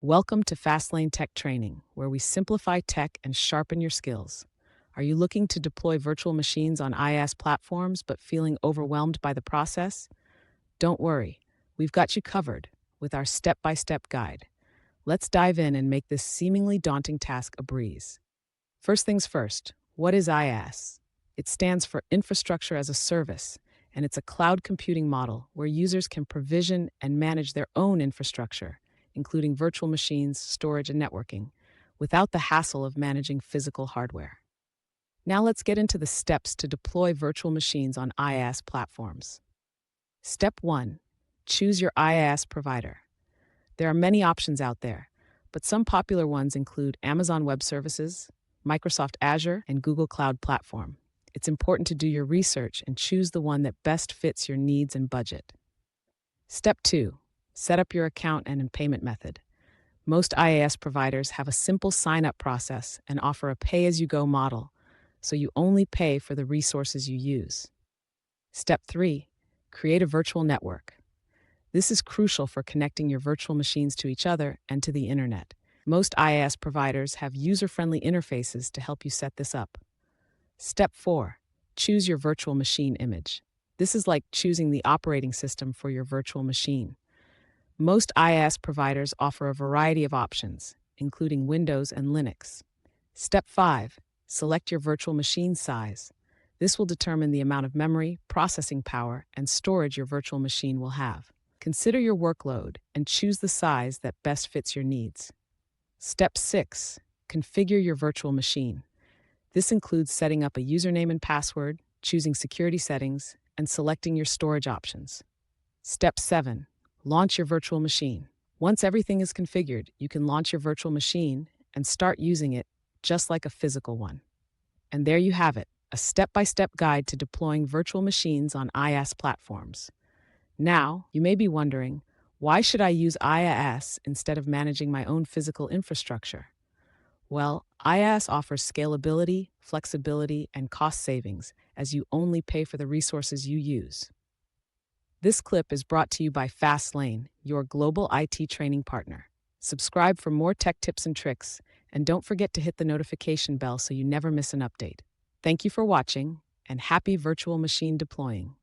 Welcome to Fastlane Tech Training, where we simplify tech and sharpen your skills. Are you looking to deploy virtual machines on IaaS platforms but feeling overwhelmed by the process? Don't worry, we've got you covered with our step by step guide. Let's dive in and make this seemingly daunting task a breeze. First things first, what is IaaS? It stands for Infrastructure as a Service, and it's a cloud computing model where users can provision and manage their own infrastructure, including virtual machines, storage, and networking, without the hassle of managing physical hardware. Now let's get into the steps to deploy virtual machines on IaaS platforms. Step 1. Choose your IaaS provider. There are many options out there, but some popular ones include Amazon Web Services, Microsoft Azure, and Google Cloud Platform. It's important to do your research and choose the one that best fits your needs and budget. Step 2. Set up your account and payment method. Most IaaS providers have a simple sign-up process and offer a pay-as-you-go model, so you only pay for the resources you use. Step 3. Create a virtual network. This is crucial for connecting your virtual machines to each other and to the internet. Most IaaS providers have user-friendly interfaces to help you set this up. Step 4. Choose your virtual machine image. This is like choosing the operating system for your virtual machine. Most IaaS providers offer a variety of options, including Windows and Linux. Step 5. Select your virtual machine size. This will determine the amount of memory, processing power, and storage your virtual machine will have. Consider your workload and choose the size that best fits your needs. Step 6. Configure your virtual machine. This includes setting up a username and password, choosing security settings, and selecting your storage options. Step 7. Launch your virtual machine. Once everything is configured, you can launch your virtual machine and start using it just like a physical one. And there you have it, a step-by-step guide to deploying virtual machines on IaaS platforms. Now, you may be wondering, why should I use IaaS instead of managing my own physical infrastructure? Well, IaaS offers scalability, flexibility, and cost savings as you only pay for the resources you use. This clip is brought to you by Fastlane, your global IT training partner. Subscribe for more tech tips and tricks, and don't forget to hit the notification bell so you never miss an update. Thank you for watching, and happy virtual machine deploying.